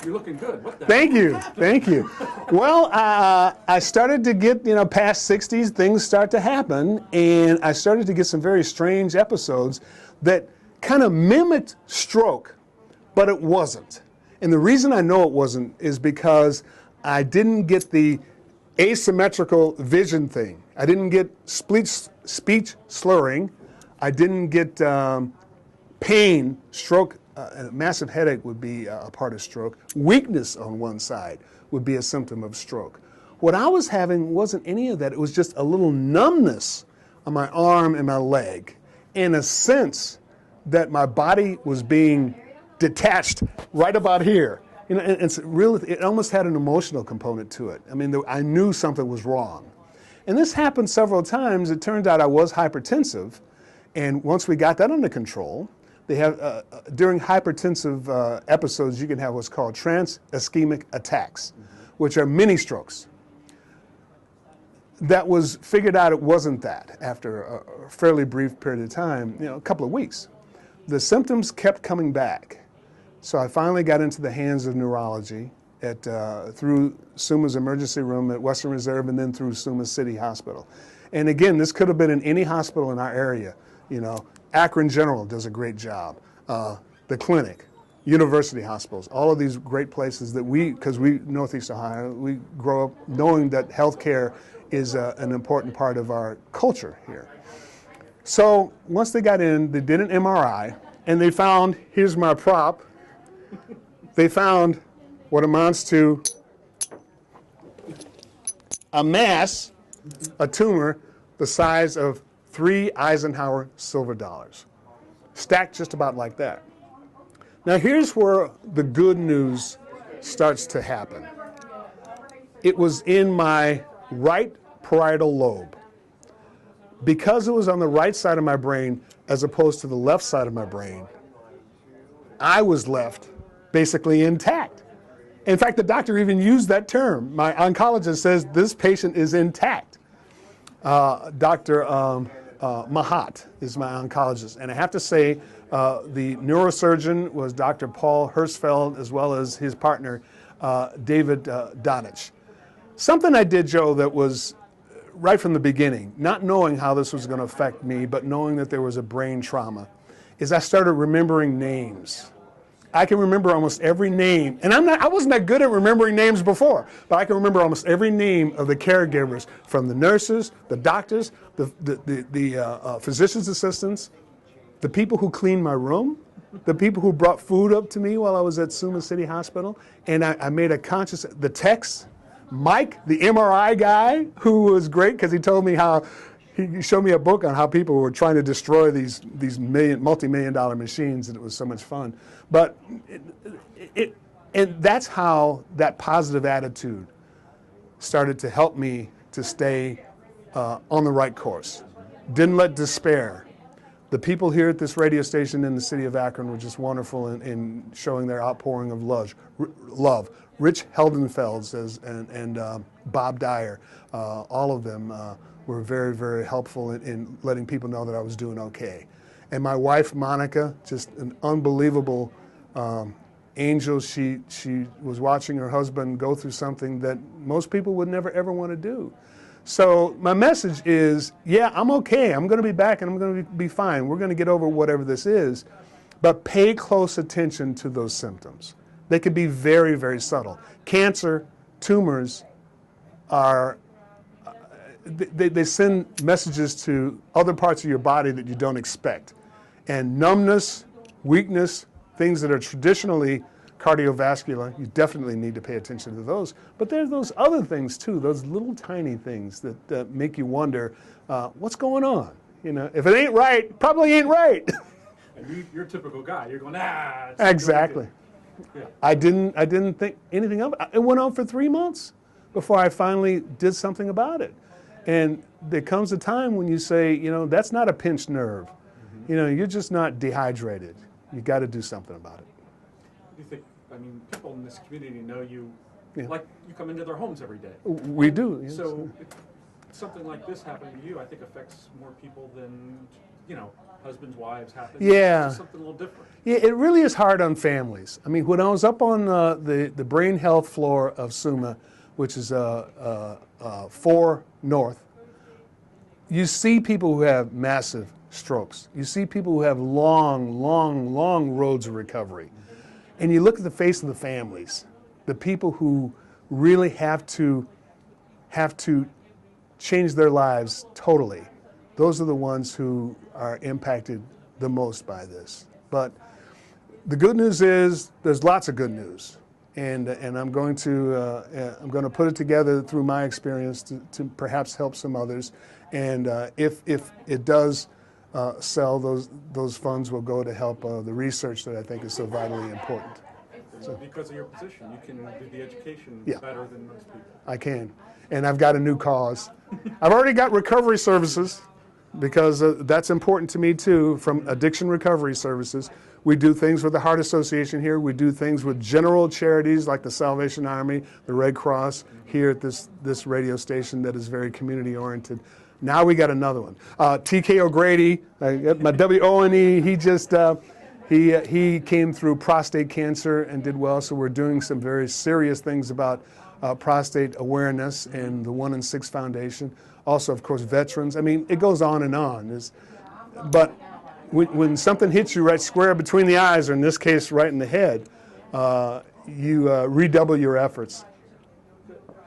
You're looking good. What the Thank heck you, happened? thank you. Well, I started to get, past 60s, things start to happen, and I started to get some very strange episodes that kind of mimicked stroke, but it wasn't. And the reason I know it wasn't is because I didn't get the asymmetrical vision thing. I didn't get speech slurring. I didn't get pain, stroke. A massive headache would be a part of stroke. Weakness on one side would be a symptom of stroke. What I was having wasn't any of that. It was just a little numbness on my arm and my leg, and a sense that my body was being detached right about here. And it almost had an emotional component to it. I mean, I knew something was wrong. And this happened several times. It turned out I was hypertensive, and once we got that under control, they have, during hypertensive episodes, you can have what's called trans-ischemic attacks, which are mini strokes. That was figured out it wasn't that after a fairly brief period of time, a couple of weeks. The symptoms kept coming back. So I finally got into the hands of neurology through Suma's emergency room at Western Reserve and then through Suma City Hospital. And again, this could have been in any hospital in our area, Akron General does a great job. The clinic, university hospitals, all of these great places that because we, Northeast Ohio, we grow up knowing that healthcare is an important part of our culture here. So once they got in, they did an MRI, and they found, here's my prop, they found what amounts to a mass, a tumor, the size of 3 Eisenhower silver dollars, stacked just about like that. Now here's where the good news starts to happen. It was in my right parietal lobe. Because it was on the right side of my brain as opposed to the left side of my brain, I was left basically intact. In fact, the doctor even used that term. My oncologist says this patient is intact. Dr. Mahat is my oncologist. And I have to say, the neurosurgeon was Dr. Paul Hirschfeld, as well as his partner, David Donich. Something I did, Joe, that was right from the beginning, not knowing how this was going to affect me, but knowing that there was a brain trauma, is I started remembering names. I can remember almost every name, and I wasn't that good at remembering names before, but I can remember almost every name of the caregivers, from the nurses, the doctors, the physician's assistants, the people who cleaned my room, the people who brought food up to me while I was at Suma City Hospital, and I made a conscious, the techs, Mike, the MRI guy, who was great because he told me how, he showed me a book on how people were trying to destroy these multi-million-dollar machines, and it was so much fun. But and that's how that positive attitude started to help me to stay on the right course. Didn't let despair. The people here at this radio station in the city of Akron were just wonderful in showing their outpouring of love. Rich Heldenfeld and Bob Dyer, all of them were very, very helpful in letting people know that I was doing okay. And my wife, Monica, just an unbelievable angel. She was watching her husband go through something that most people would never, ever want to do. So my message is, yeah, I'm okay. I'm going to be back and I'm going to be fine. We're going to get over whatever this is. But pay close attention to those symptoms. They can be very, very subtle. Cancer, tumors are, they send messages to other parts of your body that you don't expect. And numbness, weakness, things that are traditionally cardiovascular, you definitely need to pay attention to those. But there's those other things too, those little tiny things that make you wonder, what's going on? If it ain't right, probably ain't right. And you're a typical guy. You're going, ah. Exactly. Yeah. I didn't think anything of it. It went on for 3 months before I finally did something about it. And there comes a time when you say, that's not a pinched nerve. Mm-hmm. You're just not dehydrated. You got to do something about it. Do you think, people in this community know you, like you come into their homes every day? We do. Yes. So if something like this happening to you, I think affects more people than husbands, wives happen. Yeah. It's something a little different. Yeah, it really is hard on families. I mean, when I was up on the brain health floor of SUMA, which is 4 North, you see people who have massive strokes. You see people who have long, long, long roads of recovery. And you look at the face of the families, the people who really have to change their lives totally. Those are the ones who are impacted the most by this. But the good news is there's lots of good news, and I'm going to put it together through my experience to perhaps help some others. And if it does sell, those funds will go to help the research that I think is so vitally important. So because of your position, you can do the education better than most people. I can, and I've got a new cause. I've already got recovery services, because that's important to me too, from addiction recovery services. We do things with the Heart Association here. We do things with general charities like the Salvation Army, the Red Cross here at this radio station that is very community oriented. Now we got another one. TK O'Grady, my WONE, he came through prostate cancer and did well, so we're doing some very serious things about prostate awareness and the 1 in 6 Foundation. Also, of course, veterans. I mean, it goes on and on. But when something hits you right square between the eyes, or in this case, right in the head, you redouble your efforts.